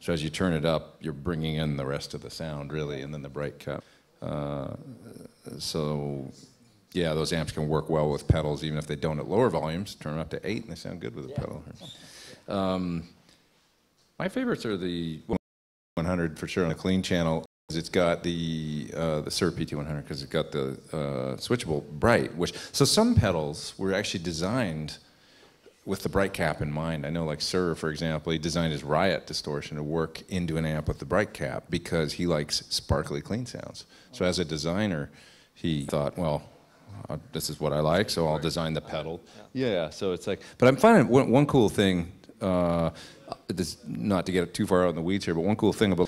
So as you turn it up, you're bringing in the rest of the sound, really, and then the bright cap. So, yeah, those amps can work well with pedals, even if they don't at lower volumes. Turn them up to 8, and they sound good with a pedal. My favorites are the 100 for sure on a clean channel. It's got the Sir PT100 because it's got the switchable bright. So some pedals were actually designed with the bright cap in mind. I know, like Sir, for example, he designed his Riot distortion to work into an amp with the bright cap because he likes sparkly clean sounds. So as a designer, he thought, well, this is what I like, so I'll design the pedal. Yeah, so it's like, but I'm finding one cool thing, this, not to get too far out in the weeds here, but one cool thing about,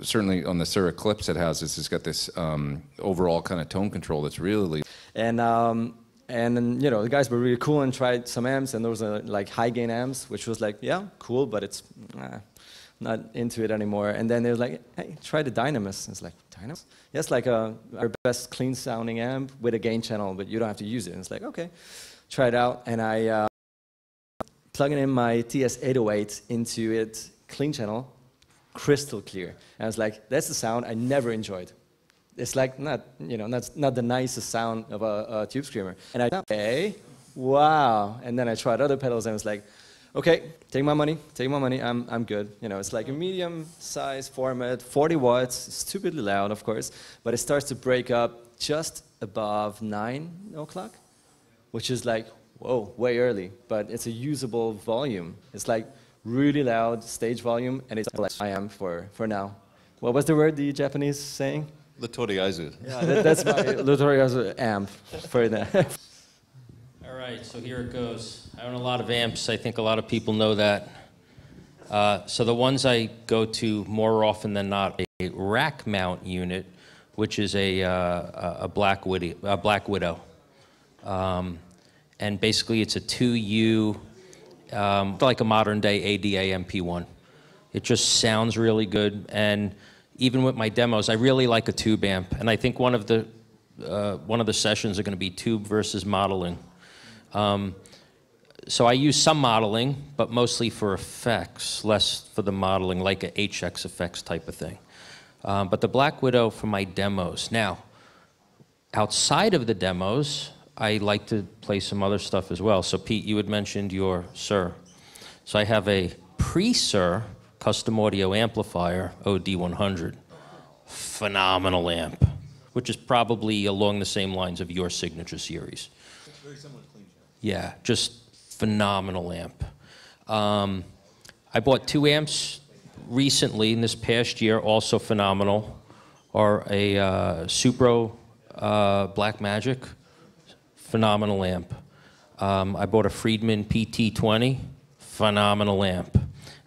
certainly on the Sir Eclipse it has, is it's got this overall kind of tone control that's really... And then, you know, the guys were really cool and tried some amps, and there was like high gain amps, which was like, yeah, cool, but it's not into it anymore. And then they were like, hey, try the Dynamis. It's like, Dynamis? Yes, like our best clean sounding amp with a gain channel, but you don't have to use it. And it's like, okay, try it out. And I plugged in my TS-808 into it, clean channel, crystal clear. And I was like, that's the sound I never enjoyed. It's like not, you know, that's not the nicest sound of a tube screamer. And I thought, okay, wow. And then I tried other pedals and I was like, okay, take my money, I'm good. You know, it's like a medium size format, 40 watts, stupidly loud, of course, but it starts to break up just above 9 o'clock, which is like, whoa, way early, but it's a usable volume. It's like really loud stage volume, and it's like I am for now. What was the word the Japanese saying? Latoriaizu. Yeah, that's my Latoriaizu amp for that. All right, so here it goes. I own a lot of amps. I think a lot of people know that. So the ones I go to more often than not, a rack mount unit, which is a Black Widow. And basically it's a 2U, like a modern day ADA MP1. It just sounds really good. And even with my demos, I really like a tube amp, and I think one of the sessions are going to be tube versus modeling. So I use some modeling, but mostly for effects, less for the modeling, like a HX effects type of thing. But the Black Widow for my demos. Now, outside of the demos, I like to play some other stuff as well. So Pete, you had mentioned your Sir. So I have a pre-Sir custom audio amplifier, OD100. Phenomenal amp, which is probably along the same lines of your signature series. Very similar to Clean Channel. Yeah, just phenomenal amp. I bought 2 amps recently in this past year, also phenomenal, are a Supro Blackmagic, phenomenal amp. I bought a Friedman PT20, phenomenal amp.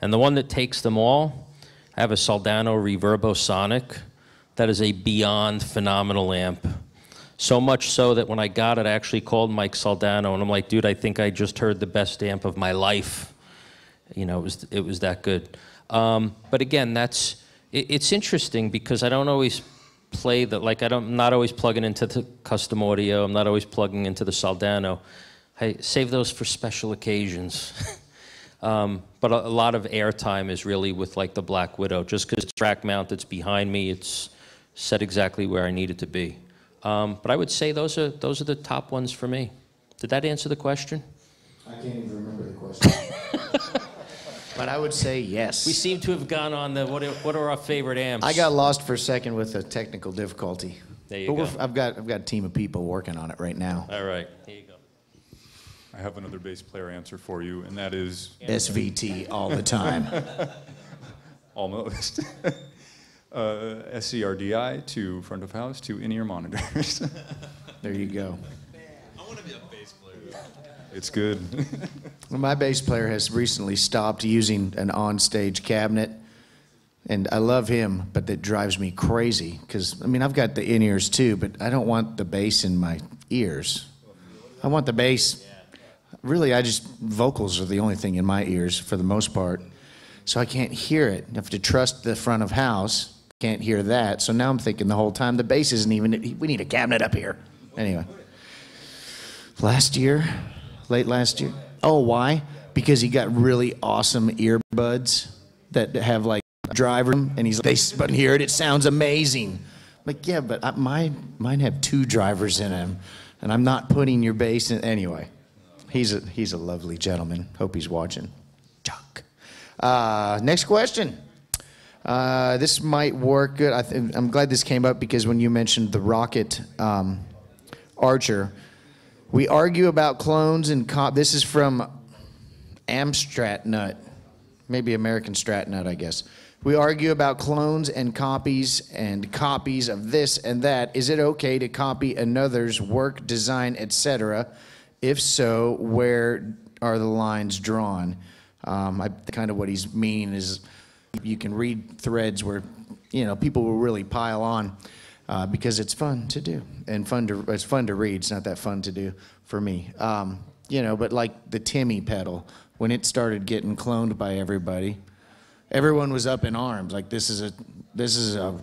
And the one that takes them all, I have a Soldano Reverbosonic. That is a beyond phenomenal amp. So much so that when I got it, I actually called Mike Soldano, and I'm like, dude, I think I just heard the best amp of my life. You know, it was that good. But again, it's interesting because I don't always play the, like I'm not always plugging into the custom audio. I'm not always plugging into the Soldano. I save those for special occasions. But a lot of airtime is really with like the Black Widow, just because it's rack mount that's behind me. It's set exactly where I need it to be. But I would say those are the top ones for me. Did that answer the question? I can't even remember the question. But I would say yes. We seem to have gone on the what are our favorite amps? I got lost for a second with the technical difficulty. There you go. I've got a team of people working on it right now. All right, here you go. I have another bass player answer for you, and that is SVT all the time. Almost. SCRDI to front of house to in-ear monitors. There you go. I want to be a bass player. It's good. Well, my bass player has recently stopped using an on-stage cabinet, and I love him, but that drives me crazy because, I mean, I've got the in-ears too, but I don't want the bass in my ears. I want the bass. Really, vocals are the only thing in my ears for the most part, so I can't hear it. I have to trust the front of house. Can't hear that, so now I'm thinking the whole time the bass isn't even, we need a cabinet up here. Anyway, late last year. Oh, why? Because he got really awesome earbuds that have like driver, and he's like, but hear it, it sounds amazing. I'm like, yeah, but mine have 2 drivers in them, and I'm not putting your bass in. Anyway, he's a lovely gentleman. Hope he's watching. Chuck. Next question. This might work good. I'm glad this came up because when you mentioned the Rocket Archer, we argue about clones and this is from Amstrat Nut, maybe American Strat Nut, I guess. We argue about clones and copies of this and that. Is it okay to copy another's work, design, etc.? If so, where are the lines drawn? Kind of what he's meaning is you can read threads where, you know, people will really pile on because it's fun to do and it's fun to read. It's not that fun to do for me. You know, but like the Timmy pedal, when it started getting cloned by everybody, everyone was up in arms. Like this is a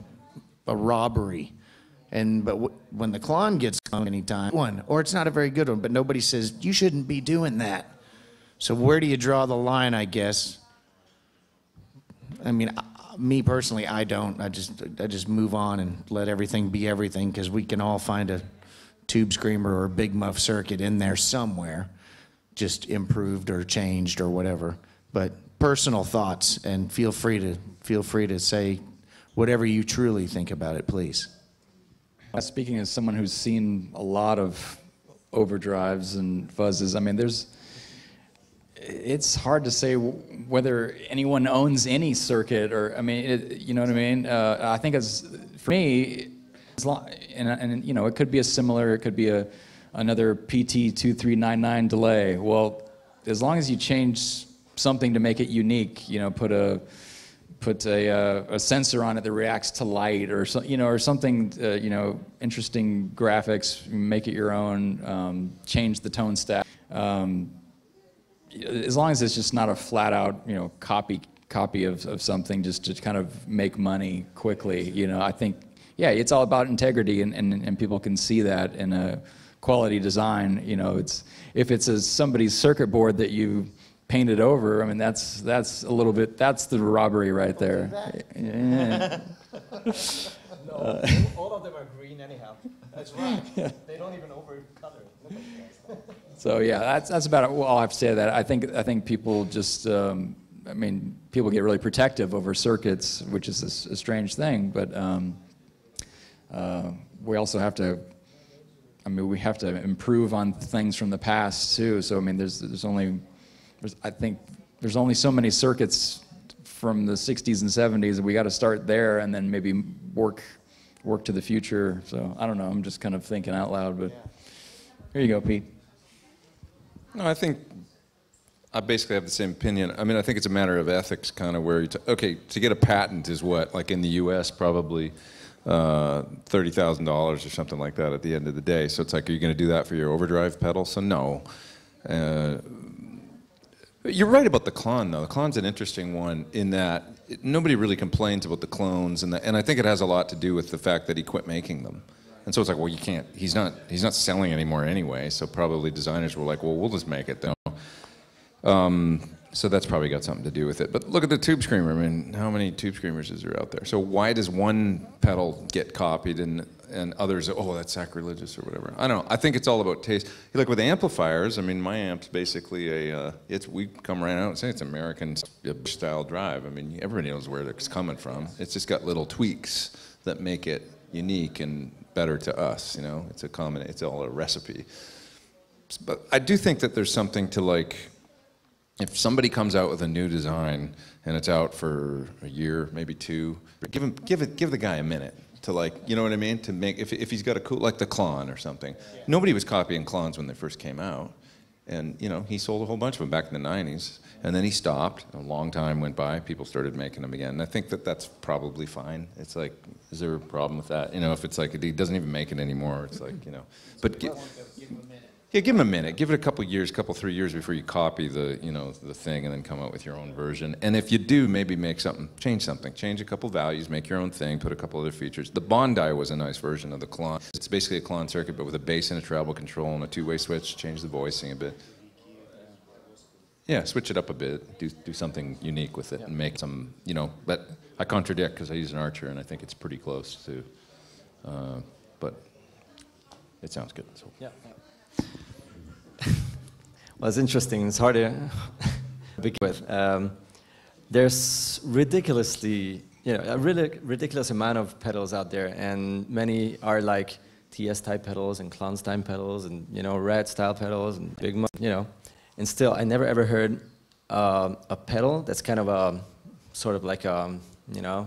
robbery. But when the clone gets cloned anytime, or it's not a very good one, but nobody says you shouldn't be doing that. So where do you draw the line, I guess? I mean, me personally, I don't. I just move on and let everything be everything because we can all find a tube screamer or a big muff circuit in there somewhere, just improved or changed or whatever. But personal thoughts, and feel free to say whatever you truly think about it, please. Speaking as someone who's seen a lot of overdrives and fuzzes, I mean, it's hard to say whether anyone owns any circuit, or I mean, you know what I mean. I think for me, and you know, it could be it could be another PT2399 delay. Well, as long as you change something to make it unique, you know, put a sensor on it that reacts to light, or you know, or something, you know, interesting graphics, make it your own, change the tone stack. As long as it's just not a flat out, you know, copy of something just to kind of make money quickly, you know, I think, yeah, it's all about integrity, and people can see that in a quality design. You know, if it's somebody's circuit board that you painted over, I mean, that's a little bit, that's the robbery right there. Yeah. No, all of them are green anyhow. That's right. They don't even overcolor. So yeah, that's about all I have to say to that. I think people just, I mean, people get really protective over circuits, which is a strange thing. But we also have to, I mean, we have to improve on things from the past too. So I mean, I think there's only so many circuits from the 60s and 70s, and we got to start there and then maybe work to the future. So I don't know. I'm just kind of thinking out loud, but here you go, Pete. No, I think I basically have the same opinion. I mean, I think it's a matter of ethics, kind of where okay, to get a patent is what, like in the U.S., probably $30,000 or something like that at the end of the day. So it's like, are you going to do that for your overdrive pedal? So no. You're right about the clone, though. The clone's an interesting one in that nobody really complains about the clones, and I think it has a lot to do with the fact that he quit making them. And so it's like, well, you can't. He's not selling anymore anyway. So probably designers were like, well, we'll just make it though. So that's probably got something to do with it. But look at the Tube Screamer. I mean, how many Tube Screamers is there out there? So why does one pedal get copied and others, oh, that's sacrilegious or whatever? I don't know. I think it's all about taste. Like with amplifiers, I mean, my amp's basically we come right out and say it's American style drive. I mean, everybody knows where it's coming from. It's just got little tweaks that make it unique and better to us. You know, it's all a recipe. But I do think that there's something to, like, if somebody comes out with a new design and it's out for a year, maybe 2, give the guy a minute to, like, you know what I mean? To make, if he's got a cool, like the Klon or something. Yeah. Nobody was copying Klons when they first came out. And, you know, he sold a whole bunch of them back in the 90s. And then he stopped. A long time went by. People started making them again. And I think that that's probably fine. It's like, is there a problem with that? You know, if it's like he doesn't even make it anymore, it's like, you know. But yeah, give him a minute. Give it a couple years, 3 years before you copy the, you know, the thing and then come out with your own version. And if you do, maybe make something, change a couple values, make your own thing, put a couple other features. The Bondi was a nice version of the Klon. It's basically a Klon circuit, but with a bass and a treble control and a two-way switch. Change the voicing a bit. Yeah, switch it up a bit. Do something unique with it and make some, you know. But I contradict because I use an Archer and I think it's pretty close to. But it sounds good. So. Yeah. Well, it's interesting. It's hard to begin with. There's ridiculously, a really ridiculous amount of pedals out there, and many are like TS-type pedals and Klonstein pedals and, Red-style pedals and big, And still, I never ever heard a pedal that's kind of a, sort of like a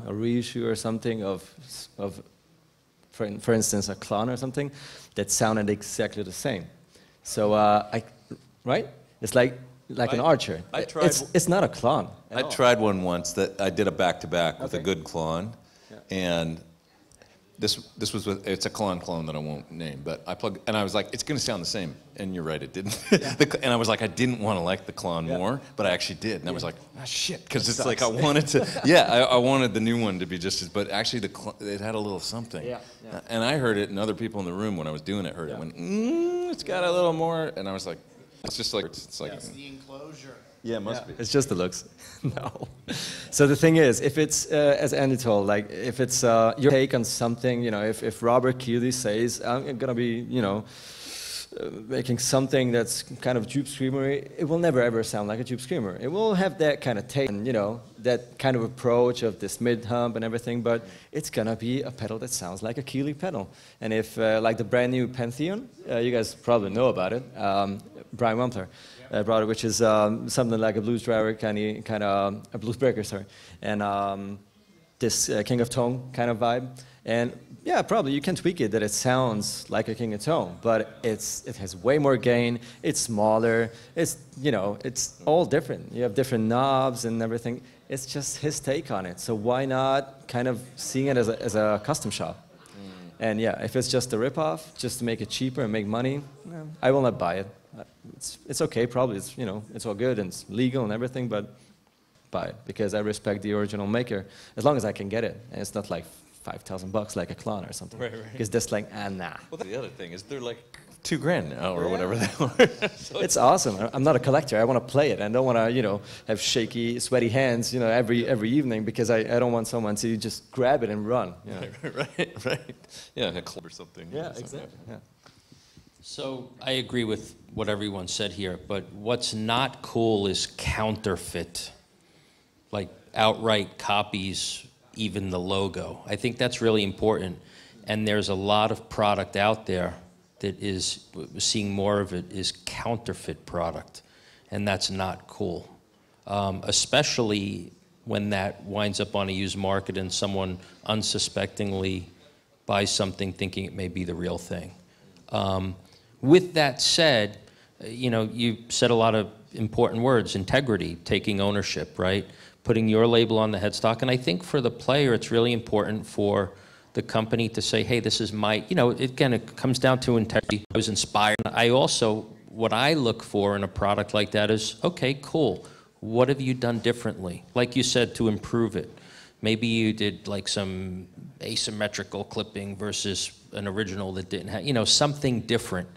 reissue or something of for instance, a Klon or something that sounded exactly the same. So, right? It's like an Archer. It's not a Klon. I tried one once that I did a back-to-back with a good Klon, and this was with, it's a clone that I won't name, but I plugged, and I was like, it's going to sound the same, and you're right, it didn't. And I was like, I didn't want to like the clone more, but I actually did, and I was like, ah, shit, because it's like I wanted to, I wanted the new one to be just as, but actually it had a little something. And I heard it, and other people in the room when I was doing it heard it, went, it's got a little more, and I was like, it's just like, it's like. It's the enclosure. Yeah, it must be. It's just the looks. No. So the thing is, if it's, as Andy told, like, if it's your take on something, if Robert Keeley says, I'm going to be, making something that's kind of Tube Screamery, it will never ever sound like a Tube Screamer. It will have that kind of take and, that kind of approach of this mid-hump and everything, but it's going to be a pedal that sounds like a Keeley pedal. And if, like the brand new Pantheon, you guys probably know about it, Brian Wampler. Brought it, which is something like a blues driver, kind of a blues breaker, sorry, and this King of Tone kind of vibe. And yeah, probably you can tweak it that it sounds like a King of Tone, but it has way more gain. It's smaller. It's it's all different. You have different knobs and everything. It's just his take on it. So why not kind of seeing it as a custom shop? And yeah, if it's just a ripoff, just to make it cheaper and make money, I will not buy it. It's okay, probably it's all good and it's legal and everything, but buy it because I respect the original maker as long as I can get it and it's not like $5,000 like a Klon or something. Right. Because that's like nah. Well, the other thing is they're like $2,000 now or whatever they are. So it's awesome. I'm not a collector. I want to play it. I don't want to have shaky, sweaty hands every evening because I don't want someone to just grab it and run. Right. Yeah, a club or something. Yeah, exactly. Yeah. So I agree with what everyone said here, but what's not cool is counterfeit, like outright copies, even the logo. I think that's really important, and there's a lot of product out there that is, seeing more of it, is counterfeit product, and that's not cool, especially when that winds up on a used market and someone unsuspectingly buys something thinking it may be the real thing. With that said, you said a lot of important words: integrity, taking ownership, right? Putting your label on the headstock. And I think for the player, it's really important for the company to say, hey, this is my, again, it comes down to integrity. I was inspired. I also, what I look for in a product like that is, okay, cool. What have you done differently? Like you said, to improve it. Maybe you did like some asymmetrical clipping versus an original that didn't have, something different.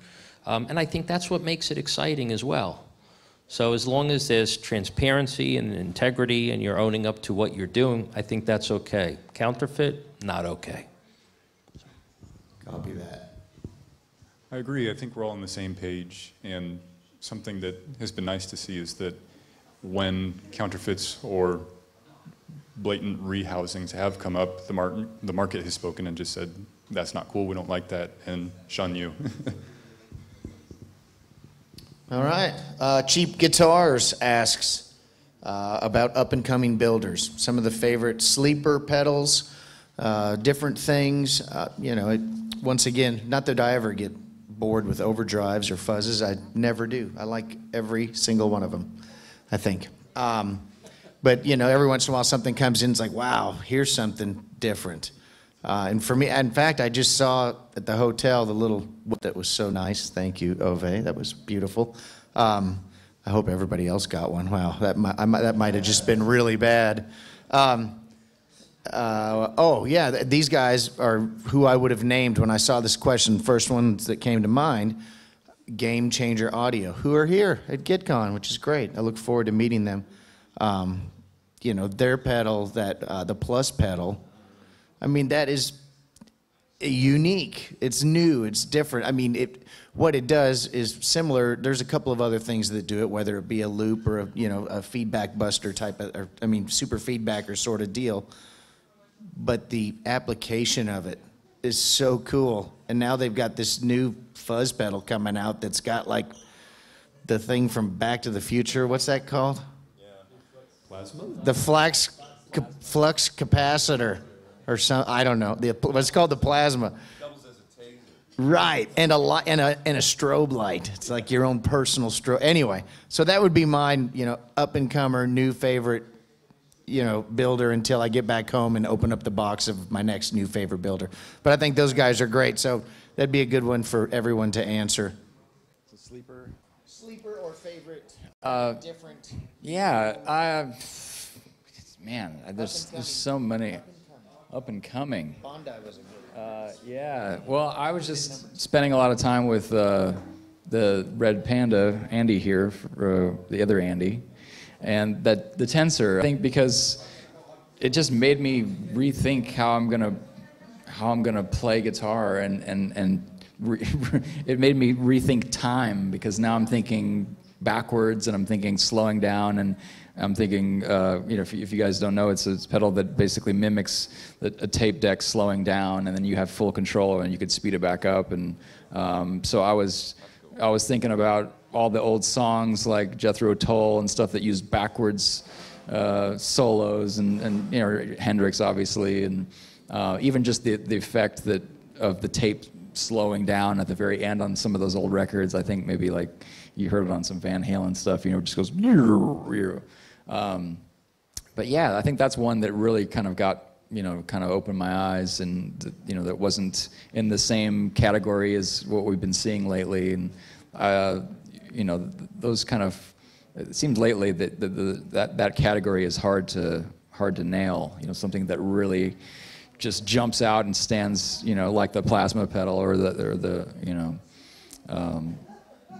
And I think that's what makes it exciting as well. So as long as there's transparency and integrity and you're owning up to what you're doing, I think that's okay. Counterfeit, not okay. Copy that. I agree. I think we're all on the same page. And something that has been nice to see is that when counterfeits or blatant rehousings have come up, the market has spoken and just said, that's not cool, we don't like that, and shun you. All right. Cheap Guitars asks about up-and-coming builders. Some of the favorite sleeper pedals, different things. Once again, not that I ever get bored with overdrives or fuzzes. I never do. I like every single one of them, I think. But, every once in a while something comes in, it's like, wow, here's something different. And for me, in fact, I just saw at the hotel the little, that was so nice. Thank you, Ove. That was beautiful. I hope everybody else got one. Wow, that might have just been really bad. Oh, yeah, these guys are who I would have named when I saw this question. The first ones that came to mind. Game Changer Audio, who are here at GitCon, which is great. I look forward to meeting them. You know, their pedal, the Plus pedal, I mean, that is unique. It's new. It's different. I mean, what it does is similar. There's a couple of other things that do it, whether it be a loop or a feedback buster type of, or, I mean, super feedbacker sort of deal. But the application of it is so cool. And now they've got this new fuzz pedal coming out that's got like the thing from Back to the Future. What's that called? Plasma? The flux capacitor, or some, I don't know. What's called the plasma. Doubles as a taser. Right, and a strobe light. It's like your own personal strobe. Anyway, so that would be mine. Up and comer, new favorite. Builder until I get back home and open up the box of my next new favorite builder. But I think those guys are great, so that'd be a good one for everyone to answer. It's a sleeper. Sleeper or favorite? Different. Yeah, man, there's so many up and coming. Bondi was a good. Yeah, well, I was just spending a lot of time with the Red Panda, Andy here, the other Andy. And the Tensor, I think, because it just made me rethink how I'm gonna play guitar, and it made me rethink time, because now I'm thinking backwards and I'm thinking slowing down, and I'm thinking, if you guys don't know, it's a pedal that basically mimics a tape deck slowing down, and then you have full control and you could speed it back up, and so I was thinking about all the old songs like Jethro Tull and stuff that used backwards solos, and Hendrix obviously, and even just the effect of the tape slowing down at the very end on some of those old records. I think maybe like you heard it on some Van Halen stuff. It just goes. But yeah, I think that's one that really kind of got kind of opened my eyes, and that wasn't in the same category as what we've been seeing lately, and. Those kind of, it seems lately that category is hard to nail. Something that really just jumps out and stands, like the plasma pedal or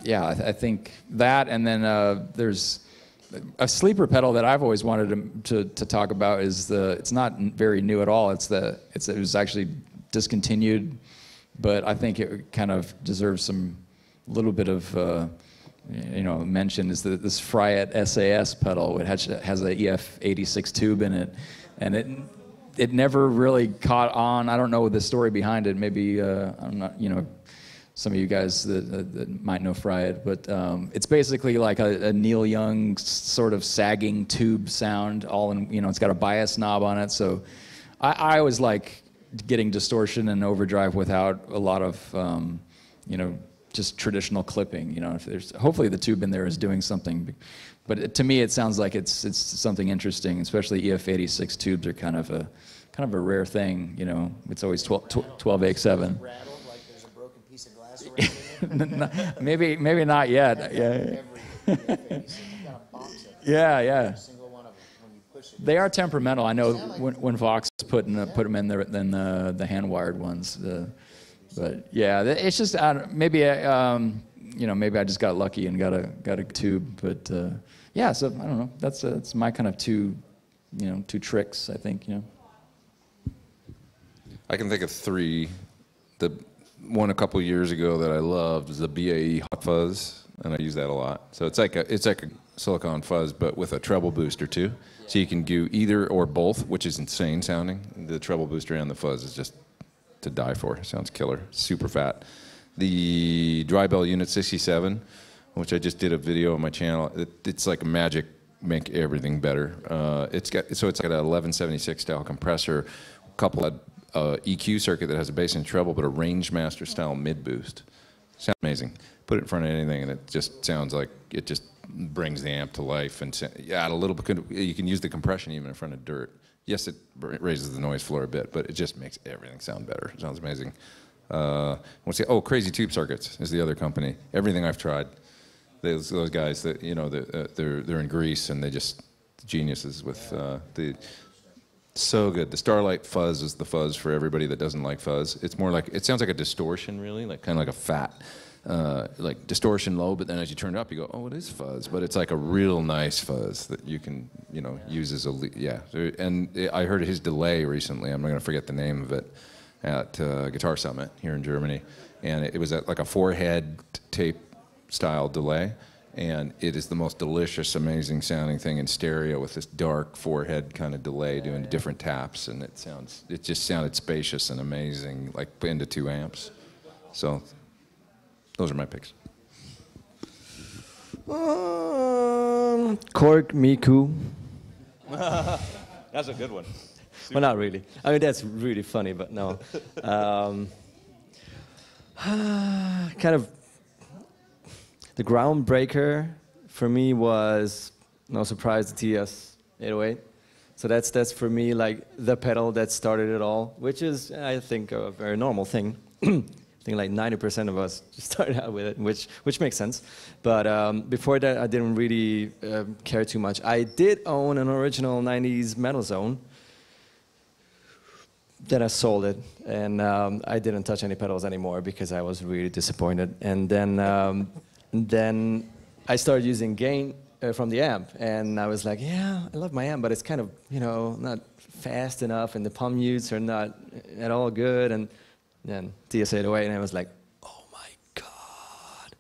I think that, and then there's a sleeper pedal that I've always wanted to talk about. It's not very new at all. It was actually discontinued, but I think it kind of deserves some little bit of mention, is this Fryette SAS pedal. It has a EF86 tube in it, and it never really caught on. I don't know the story behind it. Maybe I'm not, some of you guys that might know Fryette, but it's basically like a Neil Young sort of sagging tube sound. All in, it's got a bias knob on it. So I always like getting distortion and overdrive without a lot of just traditional clipping. If there's, hopefully the tube in there is doing something, but to me it sounds like it's something interesting. Especially EF86 tubes are kind of a rare thing. It's always 12AX7. Rattle like there's a broken piece of glass around. maybe not yet. Yeah. They are temperamental. I know when Vox put them in there, then the hand wired ones. But yeah, it's just maybe maybe I just got lucky and got a tube. But yeah, so I don't know. That's my kind of two tricks, I think. I can think of three. The one a couple years ago that I loved was the BAE Hot Fuzz, and I use that a lot. So it's like a silicon fuzz, but with a treble booster too. So you can do either or both, which is insane sounding. The treble booster and the fuzz is just to die for. Sounds killer. Super fat. The Dry Bell Unit 67, which I just did a video on my channel. It's like magic, make everything better. It's got an 1176 style compressor, couple of EQ circuit that has a bass and treble, but a Rangemaster style mid boost. Sounds amazing. Put it in front of anything, and it just sounds like it just brings the amp to life. And add a little bit. You can use the compression even in front of dirt. Yes, it raises the noise floor a bit, but it just makes everything sound better. It sounds amazing. Crazy Tube Circuits is the other company. Everything I've tried, those guys that they're in Greece, and they just geniuses with so good. The Starlight Fuzz is the fuzz for everybody that doesn't like fuzz. It's more like, it sounds like a distortion, really, like kind of like a fat like distortion low, but then as you turn it up, you go, oh, it is fuzz, but it's like a real nice fuzz that you can, you know, use as a, yeah. And I heard his delay recently, I'm not gonna forget the name of it, at Guitar Summit here in Germany. And it was at like a 4-head tape style delay. And it is the most delicious, amazing sounding thing in stereo with this dark 4-head kind of delay doing different taps. And it just sounded spacious and amazing, like into 2 amps. So those are my picks. Korg Miku. That's a good one. Well, not really. I mean, that's really funny, but no. Kind of the groundbreaker for me was, no surprise, the TS-808. So that's for me like the pedal that started it all, which is, I think, a very normal thing. I think like 90% of us just started out with it, which makes sense. But before that, I didn't really care too much. I did own an original 90s Metal Zone. Then I sold it, and I didn't touch any pedals anymore because I was really disappointed. And then I started using gain from the amp, and I was like, yeah, I love my amp, but it's kind of, you know, not fast enough, and the palm mutes are not at all good. And then TS-808, and I was like, oh my god,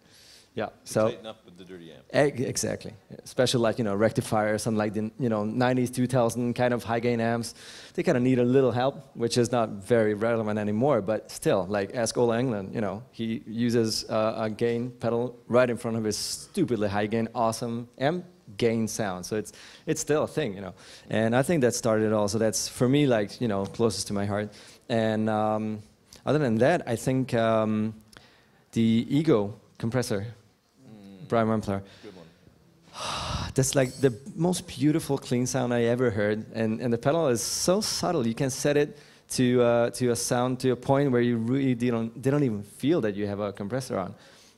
yeah. So Tighten up with the dirty amp. exactly, especially like, you know, rectifiers, some like the, you know, 90s 2000 kind of high gain amps. They kind of need a little help, which is not very relevant anymore, but still, like ask Ola Englund, you know, he uses a gain pedal right in front of his stupidly high gain, awesome amp gain sound. So it's still a thing, you know. And I think that started it all. So that's, for me, like, you know, closest to my heart. And other than that, I think the Ego compressor, Brian Wampler. Good one. That's like the most beautiful clean sound I ever heard, and the pedal is so subtle. You can set it to a sound to a point where you really they don't even feel that you have a compressor on.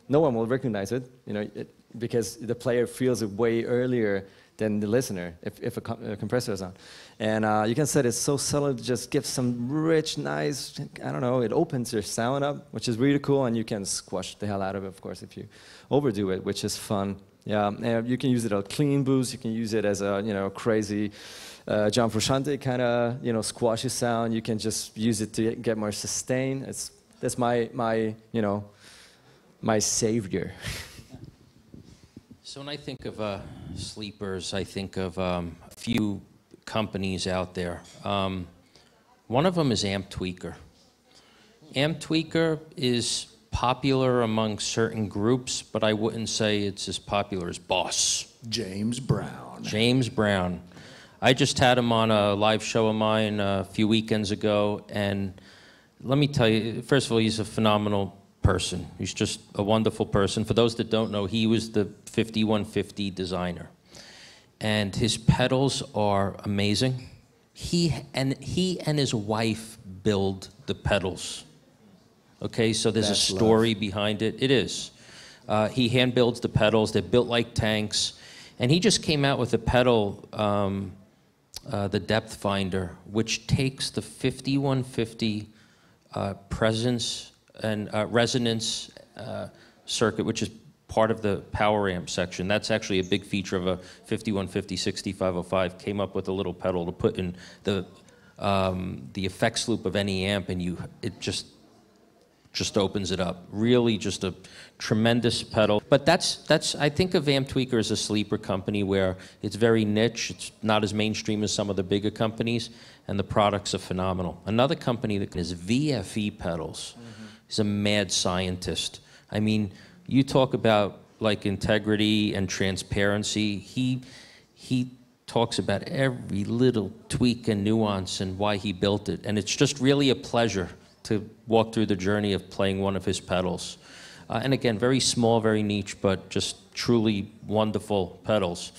No one will recognize it, you know, because the player feels it way earlier than the listener if a compressor is on. And you can set it so subtle, it just gives some rich, nice, I don't know, it opens your sound up, which is really cool, and you can squash the hell out of it, of course, if you overdo it, which is fun. Yeah, and you can use it as a clean boost, you can use it as a, you know, crazy John Frusciante kind of, you know, squashy sound. You can just use it to get more sustain. That's my you know, my savior. So when I think of sleepers, I think of a few companies out there. One of them is Amp Tweaker. Amp Tweaker is popular among certain groups, but I wouldn't say it's as popular as Boss. James Brown. James Brown. I just had him on a live show of mine a few weekends ago, and let me tell you, first of all, he's a phenomenal person. He's just a wonderful person. For those that don't know, he was the 5150 designer. And his pedals are amazing. He and his wife build the pedals. Okay, so there's a story behind it. It is. He hand builds the pedals. They're built like tanks. And he just came out with a pedal, the Depth Finder, which takes the 5150 presence and resonance circuit, which is part of the power amp section. That's actually a big feature of a 5150 6505. Came up with a little pedal to put in the effects loop of any amp, and it just opens it up. Really just a tremendous pedal. But that's I think of Amp Tweaker as a sleeper company where it's very niche. It's not as mainstream as some of the bigger companies, and the products are phenomenal. Another company that is VFE pedals. He's a mad scientist. I mean, you talk about like integrity and transparency. He talks about every little tweak and nuance and why he built it. And it's just really a pleasure to walk through the journey of playing one of his pedals. And again, very small, very niche, but just truly wonderful pedals.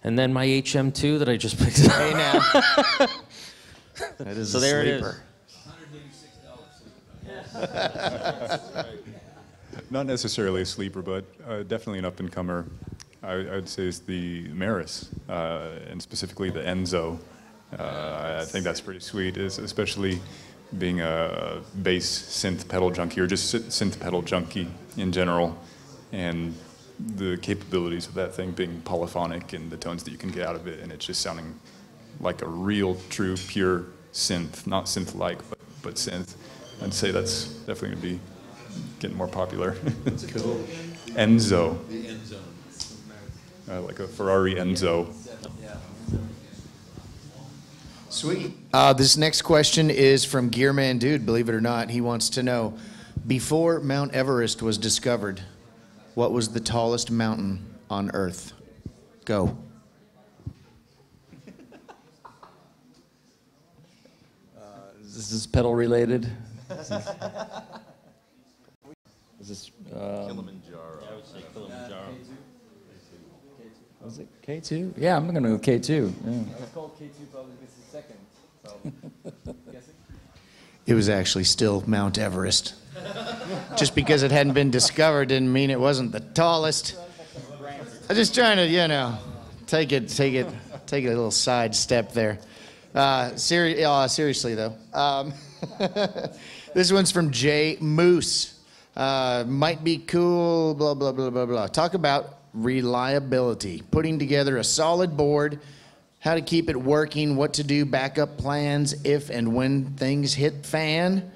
And then my HM2 that I just picked up. Hey now. That is so a there sleeper. It is. Not necessarily a sleeper, but definitely an up-and-comer. I would say is the Maris, and specifically the Enzo. I think that's pretty sweet, especially being a bass synth pedal junkie, or just synth pedal junkie in general, and the capabilities of that thing being polyphonic and the tones that you can get out of it, and it's just sounding like a real, true, pure synth, not synth-like, but synth. I'd say that's definitely going to be getting more popular. Cool. Enzo. The Enzo. Like a Ferrari Enzo. Sweet. This next question is from Gearman Dude, believe it or not. He wants to know, before Mount Everest was discovered, what was the tallest mountain on Earth? Go. Is this pedal related? Is this Kilimanjaro. I would say Kilimanjaro. was it K2? Yeah, I'm gonna go with K2. Yeah. It's called K2 probably because it's second. So. It was actually still Mount Everest. Just because it hadn't been discovered didn't mean it wasn't the tallest. I'm just trying to, you know, take it a little side step there. Seriously though. This one's from Jay Moose. Might be cool, blah, blah, blah, blah, blah. Talk about reliability, putting together a solid board, how to keep it working, what to do, backup plans if and when things hit fan,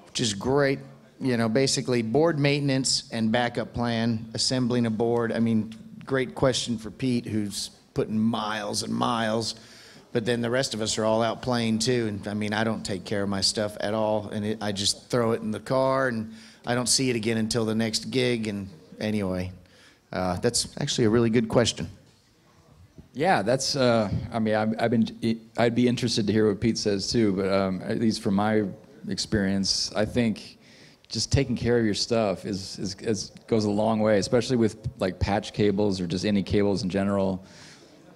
which is great. You know, basically board maintenance and backup plan, assembling a board. I mean, great question for Pete, who's putting miles and miles, but then the rest of us are all out playing too. And I mean, I don't take care of my stuff at all, and I just throw it in the car, and I don't see it again until the next gig. And anyway, that's actually a really good question. Yeah, that's. I mean, I'd be interested to hear what Pete says too. But at least from my experience, I think just taking care of your stuff goes a long way, especially with like patch cables or just any cables in general.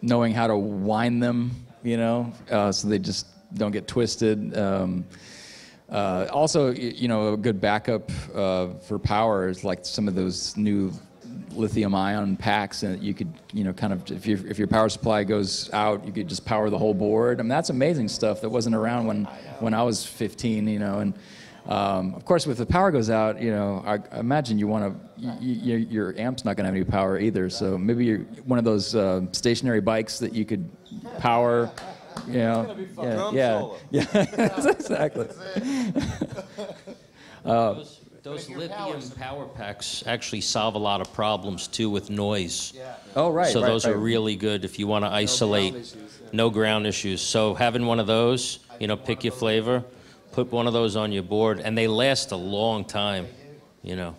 Knowing how to wind them, you know, so they just don't get twisted. Also, you know, a good backup for power is like some of those new lithium-ion packs, and you could, you know, kind of, if your power supply goes out, you could just power the whole board. I mean, that's amazing stuff that wasn't around when I was 15, you know. And of course, if the power goes out, you know, I imagine you want to, your amp's not going to have any power either. So maybe you're one of those stationary bikes that you could power. You know, yeah, exactly. Those lithium power packs actually solve a lot of problems too with noise. Oh, right. So those are really good if you want to isolate. No ground issues. So having one of those, you know, pick your flavor, put one of those on your board, and they last a long time, you know.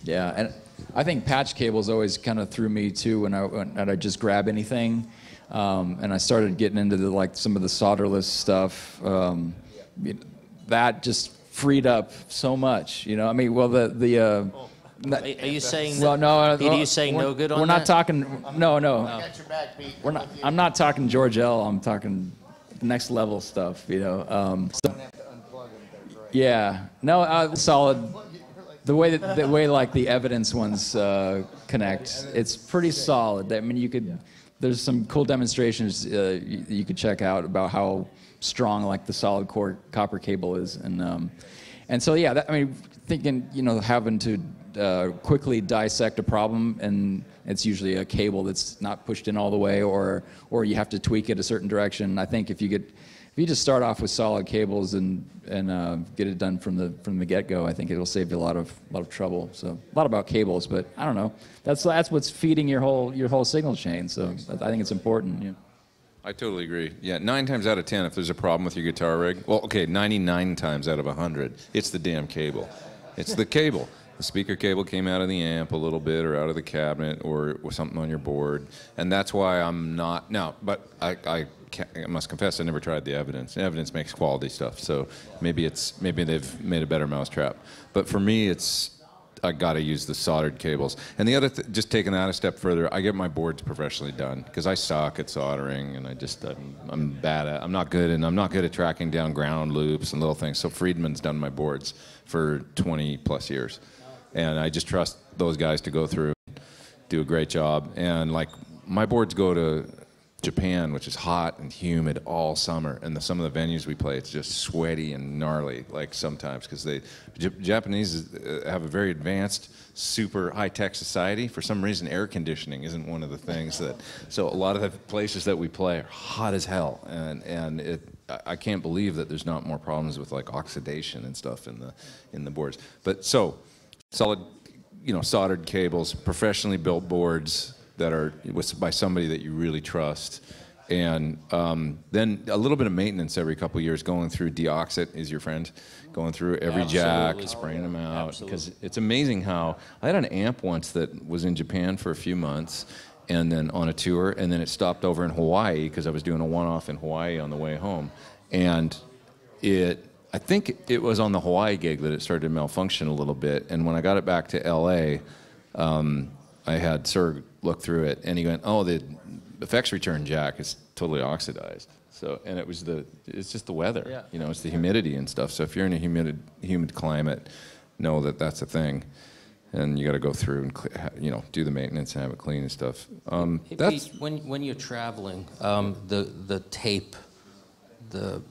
Yeah, and I think patch cables always kind of threw me too when I just grab anything, and I started getting into like some of the solderless stuff. That just freed up so much, you know. I mean, well, Are you saying? Well, no. Pete, are you saying no good on that? We're not talking. No. We're not. I'm not talking George L. I'm talking next level stuff, you know. Yeah. No. Solid. The way like the evidence ones connect, it's pretty solid. I mean, there's some cool demonstrations you could check out about how strong like the solid core copper cable is, and so yeah, I mean, thinking, you know, having to quickly dissect a problem, and it's usually a cable that's not pushed in all the way, or you have to tweak it a certain direction. I think if you just start off with solid cables and get it done from the get-go, I think it'll save you a lot of trouble. So a lot about cables, but I don't know. That's what's feeding your whole signal chain. So I think it's important. Yeah. I totally agree. Yeah, 9 times out of 10, if there's a problem with your guitar rig, well, okay, 99 times out of 100, it's the damn cable. It's the cable. The speaker cable came out of the amp a little bit, or out of the cabinet, or something on your board, and that's why I'm not now. But I must confess, I never tried the evidence. The evidence makes quality stuff, so maybe they've made a better mousetrap. But for me, I got to use the soldered cables. And the other, just taking that a step further, I get my boards professionally done because I suck at soldering, and I'm bad at. I'm not good at tracking down ground loops and little things. So Friedman's done my boards for 20 plus years, and I just trust those guys to go through, do a great job. And like my boards go to Japan, which is hot and humid all summer, and some of the venues we play, it's just sweaty and gnarly, like sometimes, because Japanese have a very advanced, super high-tech society. For some reason, air conditioning isn't one of the things that, so a lot of the places that we play are hot as hell, and I can't believe that there's not more problems with like oxidation and stuff in the boards. But so, solid, soldered cables, professionally built boards that are by somebody that you really trust, and then a little bit of maintenance every couple of years. Going through Deoxit is your friend. Going through every jack, spraying them out, because it's amazing how I had an amp once that was in Japan for a few months, and then on a tour, and then it stopped over in Hawaii because I was doing a one-off in Hawaii on the way home, and I think it was on the Hawaii gig that it started to malfunction a little bit, and when I got it back to LA, I had Sir look through it, and he went, "Oh, the effects return jack is totally oxidized." So, and it's just the weather, it's the humidity and stuff. So if you're in a humid climate, know that that's a thing, and you got to go through and do the maintenance and have it clean and stuff. That's when you're traveling, the tape.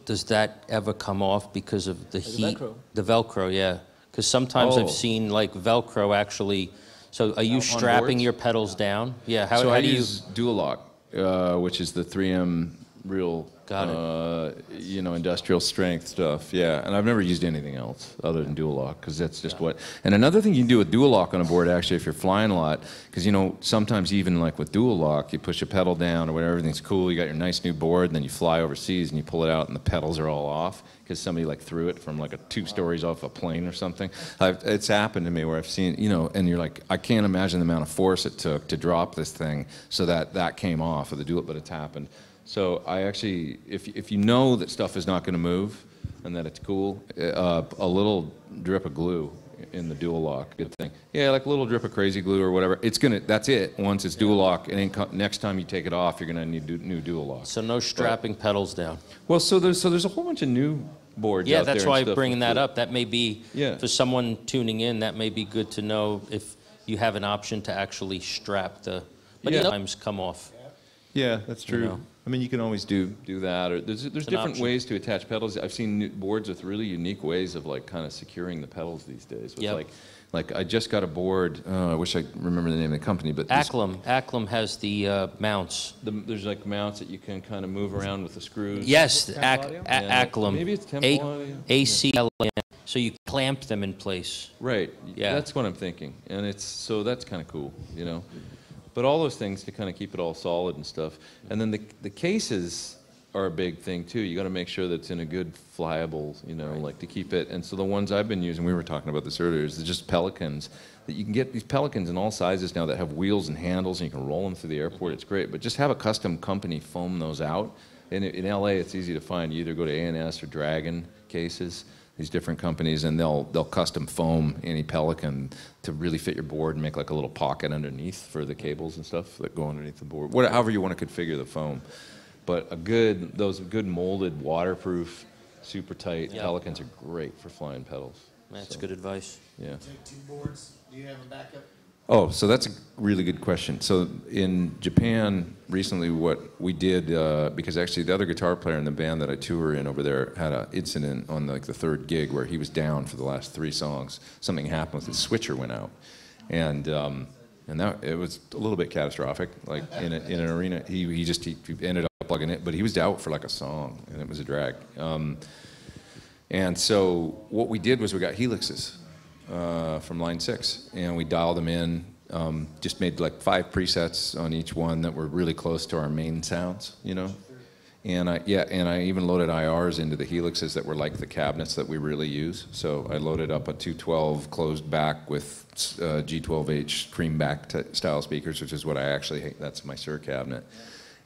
Does that ever come off because of the heat? Velcro. The Velcro, yeah. Because sometimes I've seen like Velcro actually. So are you strapping your pedals down? Yeah. How I do you use Dual Lock, which is the 3M real, industrial strength stuff. Yeah, and I've never used anything else other than Dual Lock, because that's just what. And another thing you can do with Dual Lock on a board, actually, if you're flying a lot, because sometimes even like with Dual Lock, you push a pedal down or whatever, everything's cool, you got your nice new board, and then you fly overseas and you pull it out and the pedals are all off because somebody like threw it from like 2 stories off a plane or something. It's happened to me where I've seen, and you're like, I can't imagine the amount of force it took to drop this thing so that came off of the Dual, but it's happened. So I actually, if you know that stuff is not going to move and that it's cool, a little drip of glue in the Dual Lock, good thing. Yeah, like a little drip of crazy glue or whatever. That's it. Once it's Dual Lock, next time you take it off, you're going to need new Dual Lock. So no strapping pedals down. Well, so there's a whole bunch of new boards. Yeah, out that's there why and I'm stuff bringing that up. That may be for someone tuning in. That may be good to know if you have an option to actually strap but sometimes come off. Yeah, that's true. I mean, you can always do that, or there's different ways to attach pedals. I've seen boards with really unique ways of like kind of securing the pedals these days. With like I just got a board. I wish I remember the name of the company, but Acklem has the mounts. There's like mounts that you can kind of move around with the screws. Yes, Acklem. Maybe it's Temple Audio. ACLM. So you clamp them in place. Right. Yeah. That's what I'm thinking, and that's kind of cool, But all those things to kind of keep it all solid and stuff. And then the cases are a big thing too. You got to make sure that it's in a good flyable, like to keep it. And so the ones I've been using, we were talking about this earlier, is just Pelicans. That you can get these Pelicans in all sizes now that have wheels and handles, and you can roll them through the airport. It's great. But just have a custom company foam those out. And in LA, it's easy to find. You either go to A&S or Dragon cases. These different companies, and they'll custom foam any Pelican to really fit your board and make like a little pocket underneath for the cables and stuff that go underneath the board. However you want to configure the foam. But those good molded, waterproof, super tight Pelicans are great for flying pedals. That's good advice. Yeah. Two boards. Do you have a backup? Oh, so that's a really good question. So in Japan recently, what we did, because actually the other guitar player in the band that I tour in over there had an incident on like the 3rd gig where he was down for the last 3 songs. Something happened with his switcher went out, and that it was a little bit catastrophic. Like in an arena, he ended up plugging it, but he was out for like a song, and it was a drag. And so what we did was we got helixes. From line 6, and we dialed them in, just made like 5 presets on each one that were really close to our main sounds, and I even loaded IRs into the helixes that were like the cabinets that we really use. So I loaded up a 212 closed back with G12H cream back style speakers, which is what I actually hate. That's my Sir cabinet,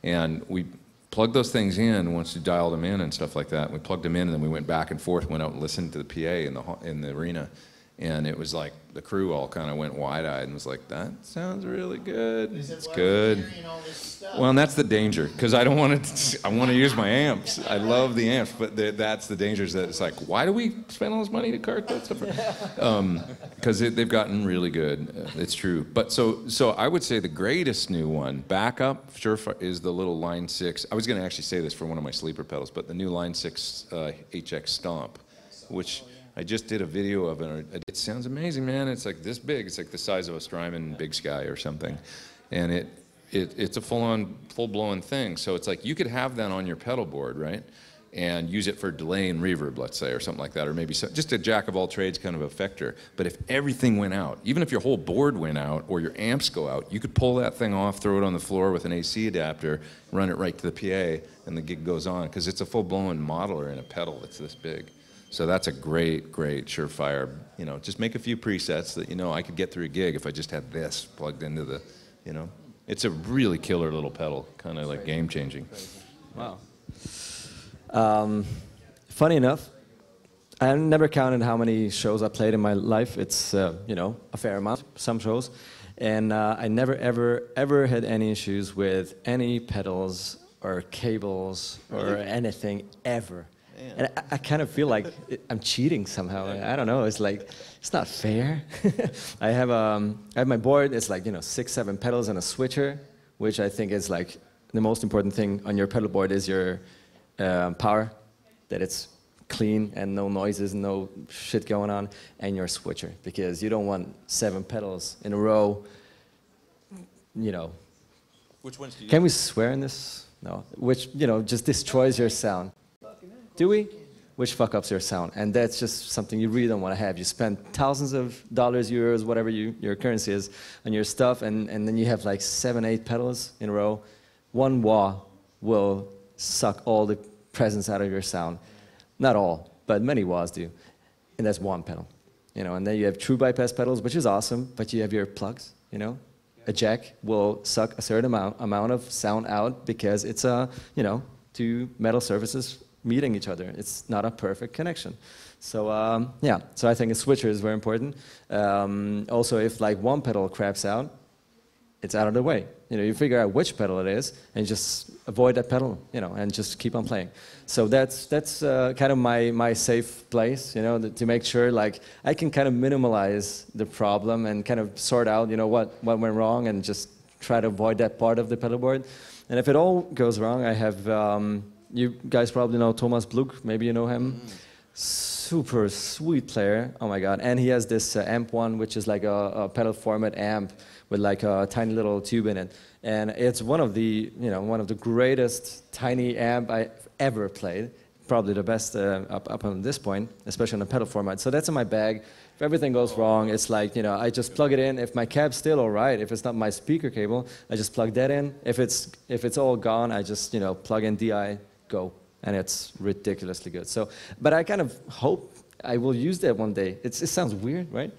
and we plugged those things in once you dialed them in and stuff like that. We plugged them in, and then we went back and forth, went out and listened to the PA in the arena. And it was like the crew all kind of went wide-eyed and was like, "That sounds really good. It's good." Well, and that's the danger, because I don't want to. I want to use my amps. I love the amps, but that's the danger. Is that it's like, why do we spend all this money to cart that stuff? Because they've gotten really good. It's true. But so I would say the greatest new one, backup, Surefire, is the little Line 6. I was going to actually say this for one of my sleeper pedals, but the new Line 6 HX Stomp, which I just did a video of it. It sounds amazing, man. It's like this big. It's like the size of a Strymon Big Sky or something, and it's a full-blown thing. So it's like you could have that on your pedal board, right, and use it for delay and reverb, let's say, or something like that, or maybe just a jack of all trades kind of effector. But if everything went out, even if your whole board went out or your amps go out, you could pull that thing off, throw it on the floor with an AC adapter, run it right to the PA, and the gig goes on, because it's a full-blown modeler in a pedal that's this big. So that's a great, great Surefire. You know, just make a few presets that, you know, I could get through a gig if I just had this plugged into the, you know. It's a really killer little pedal, kind of like game-changing. Wow. Funny enough, I never counted how many shows I played in my life. It's, you know, a fair amount, some shows. And I never, ever had any issues with any pedals or cables or anything, ever. And I kind of feel like I'm cheating somehow. I don't know. It's like, it's not fair. I have my board. It's like, you know, 6, 7 pedals and a switcher, which I think is like the most important thing on your pedal board is your power, that it's clean and no noises, no shit going on, and your switcher, because you don't want 7 pedals in a row, you know. Which ones do you Can we swear in this? No. Which, you know, just destroys your sound. Do we? Which fuck ups your sound. And that's just something you really don't want to have. You spend thousands of dollars, euros, whatever your currency is, on your stuff, and then you have like 7, 8 pedals in a row. One wah will suck all the presence out of your sound. Not all, but many wahs do. And that's one pedal. You know, and then you have true bypass pedals, which is awesome, but you have your plugs, you know. A jack will suck a certain amount of sound out because it's, you know, 2 metal surfaces meeting each other. It's not a perfect connection. So yeah, so I think a switcher is very important. Also, if like one pedal craps out, it's out of the way. You know, you figure out which pedal it is and just avoid that pedal, you know, and just keep on playing. So that's kind of my safe place, you know, to make sure like I can kind of minimalize the problem and kind of sort out, you know, what went wrong and just try to avoid that part of the pedal board. And if it all goes wrong, I have you guys probably know Thomas Bluk, maybe you know him. Super sweet player, oh my God. And he has this amp one, which is like a pedal format amp with like a tiny little tube in it. And it's one of the, you know, one of the greatest tiny amp I ever played. Probably the best up on this point, especially on the pedal format. So that's in my bag. If everything goes wrong, it's like, you know, I just plug it in. If my cab's still all right, if it's not my speaker cable, I just plug that in. If it's all gone, I just, you know, plug in DI, go, and it's ridiculously good. So, but I kind of hope I will use that one day. It sounds weird, right?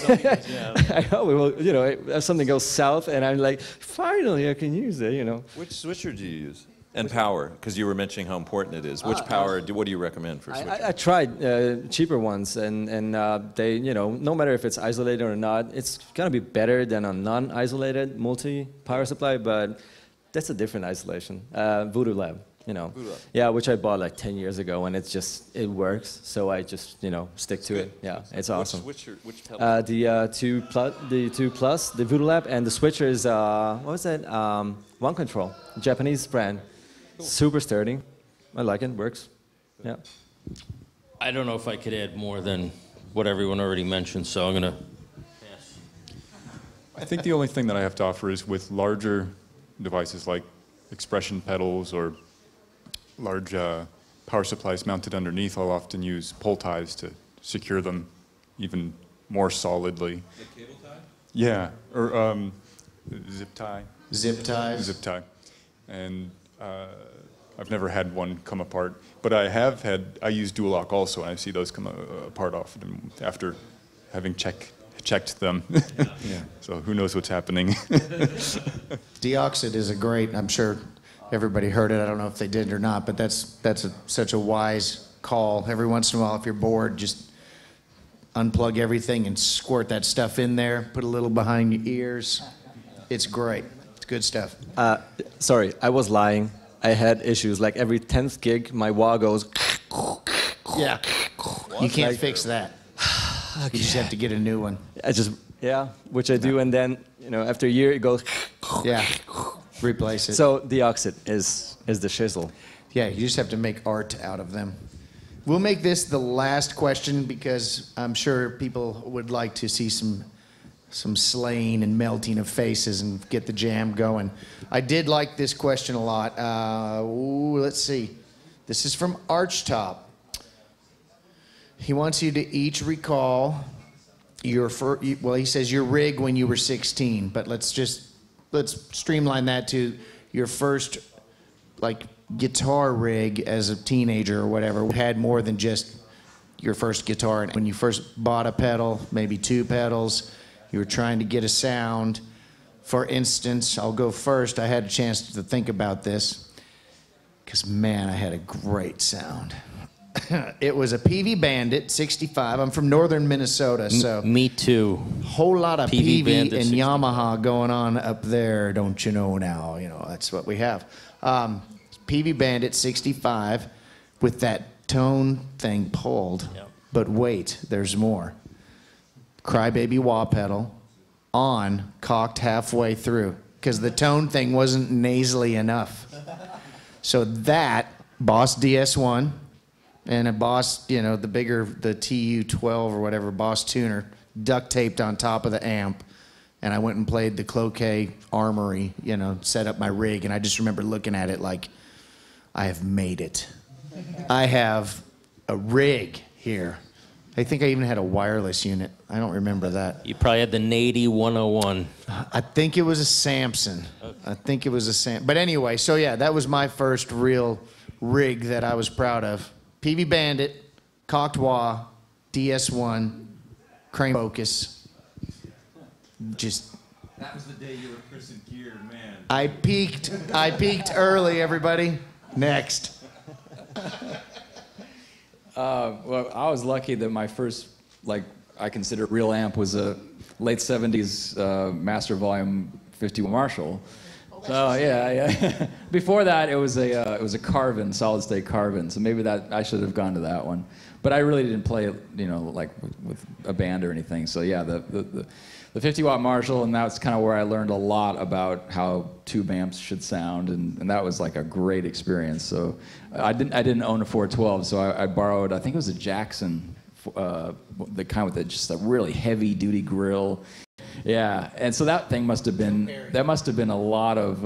Yeah. I hope it will, you know, if something goes south, and I'm like, finally, I can use it, you know. Which switcher do you use? And power, because you were mentioning how important it is. Which power, what do you recommend for switcher? I tried cheaper ones, and they, you know, no matter if it's isolated or not, it's gonna be better than a non-isolated multi-power supply, but that's a different isolation. Voodoo Lab. You know, yeah, which I bought like 10 years ago, and it works. So I just, you know, stick to it. Yeah, it's awesome. Which pedal? The 2 Plus, the Voodoo Lab, and the switcher is what was that? One Control, Japanese brand, super sturdy. I like it. Works. Yeah. I don't know if I could add more than what everyone already mentioned, so I'm gonna pass. I think the only thing that I have to offer is with larger devices like expression pedals or large power supplies mounted underneath, I'll often use pull ties to secure them even more solidly. The cable tie? Yeah, or zip tie. Zip ties. Zip tie. And I've never had one come apart, but I use dual lock also, and I see those come apart often after having checked them. Yeah. So who knows what's happening. Deoxid is a great, I'm sure everybody heard it. I don't know if they did or not, but that's such a wise call. Every once in a while, if you're bored, just unplug everything and squirt that stuff in there, put a little behind your ears. It's great. It's good stuff. Sorry, I was lying. I had issues. Like every 10th gig, my wah goes. Yeah. You can't fix that. You just have to get a new one. Which I do, and then after a year it goes. Yeah. Replace it. So the Oxid is the shizzle. Yeah, you just have to make art out of them. We'll make this the last question because I'm sure people would like to see some slaying and melting of faces and get the jam going. I did like this question a lot. Let's see. This is from Archtop. He wants you to each recall your he says your rig when you were 16, but let's streamline that to your first guitar rig as a teenager or whatever. Had more than just your first guitar. And when you first bought a pedal, maybe 2 pedals, you were trying to get a sound. For instance, I'll go first. I had a chance to think about this because, man, I had a great sound. It was a PV Bandit 65. I'm from northern Minnesota, so... Me too. Whole lot of PV Bandit and 65. Yamaha going on up there, don't you know now? That's what we have. PV Bandit 65 with that tone thing pulled. Yep. But wait, there's more. Crybaby wah pedal on, cocked halfway through, because the tone thing wasn't nasally enough. So that, Boss DS1, and a Boss, the TU-12 or whatever, Boss tuner, duct taped on top of the amp. And I went and played the Cloquet Armory, set up my rig, and I just remember looking at it like, I have made it. I have a rig here. I think I even had a wireless unit. I don't remember that. You probably had the Nady 101. I think it was a Samson. Okay. I think it was a Samson. But anyway, so yeah, that was my first real rig that I was proud of. PV Bandit, cocked wah, DS1, crane focus. That was the day you were Chris and Gear, man. I peaked early, everybody. Next. Well, I was lucky that my first, I consider real amp was a late 70s Master Volume 51 Marshall. So yeah. Before that, it was a Carvin, solid state Carvin. So maybe that I should have gone to that one. But I really didn't play, with a band or anything. So yeah, the 50-watt Marshall, and that's kind of where I learned a lot about how tube amps should sound, and that was like a great experience. So I didn't own a 412, so I borrowed, I think it was a Jackson, the kind with just a really heavy-duty grill. Yeah, and so that thing must have been a lot of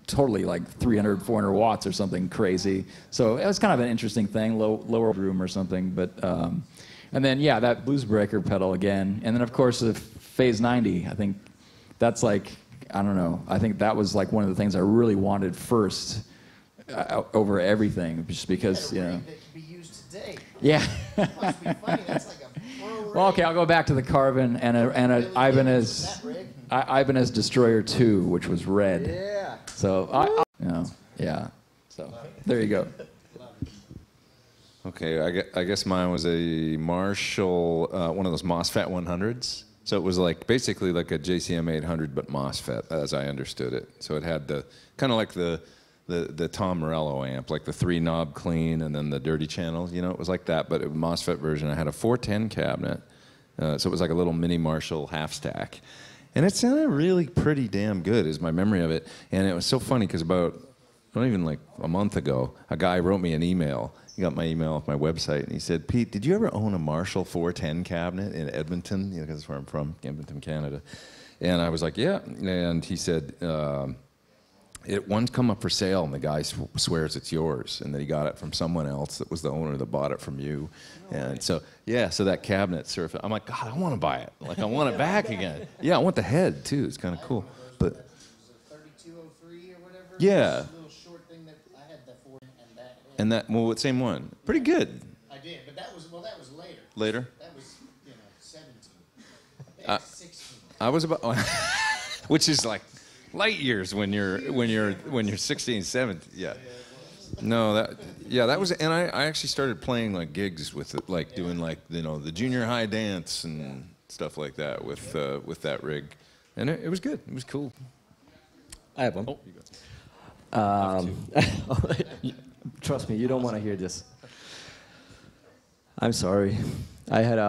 totally 300, 400 watts or something crazy. So it was kind of an interesting thing, lower room or something, but. And then, yeah, that Blues Breaker pedal again. And then, of course, the Phase 90. I think that's I don't know. I think that was one of the things I really wanted first over everything, just because, That could be used today. Yeah. Must be funny. That's like a pro rig. Well, okay, I'll go back to the Carvin and a Ibanez Destroyer 2, which was red. Yeah. So, yeah. So, there you go. Okay, I guess mine was a Marshall, one of those MOSFET 100s. So it was basically like a JCM 800, but MOSFET, as I understood it. So it had kind of like the Tom Morello amp, like the 3-knob clean and then the dirty channel. It was like that, but it was a MOSFET version. I had a 410 cabinet, so it was like a little mini Marshall half stack. And it sounded really pretty damn good, is my memory of it. And it was so funny because not even a month ago, a guy wrote me an email. He got my email off my website, and he said, "Pete, did you ever own a Marshall 410 cabinet in Edmonton?" Because that's where I'm from, Edmonton, Canada. And I was like, "Yeah." And he said, "One's come up for sale, and the guy swears it's yours, and that he got it from someone else that was the owner that bought it from you." And so that cabinet surfaced. I'm like, God, I want to buy it. I want it back again. Yeah, I want the head too. It's kind of cool. But 3203 or whatever. yeah. And that, same one. Pretty good. I did, but that was later. Later? That was, 17. 16. I was about, which is like light years when you're 16, 17. Yeah. No, that was, and I actually started playing like gigs with it, like doing like, you know, the junior high dance and stuff like that with that rig, and it was good. It was cool. I have one. Oh, you got Trust me, you don't want to hear this. I'm sorry. I had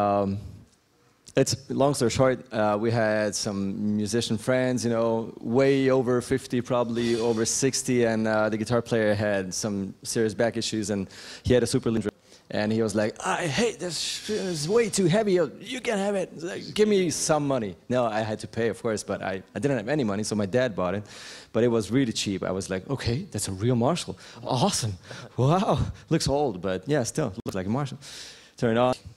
it's long story short. We had some musician friends, you know, way over 50, probably over 60, and the guitar player had some serious back issues, and he had a super lean drum. And he was like, I hate this, it's way too heavy, you can have it, like, give me some money. No, I had to pay, of course, but I didn't have any money, so my dad bought it. But it was really cheap. I was like, okay, that's a real Marshall. Awesome. Wow, looks old, but yeah, still, looks like a Marshall. Turn it on.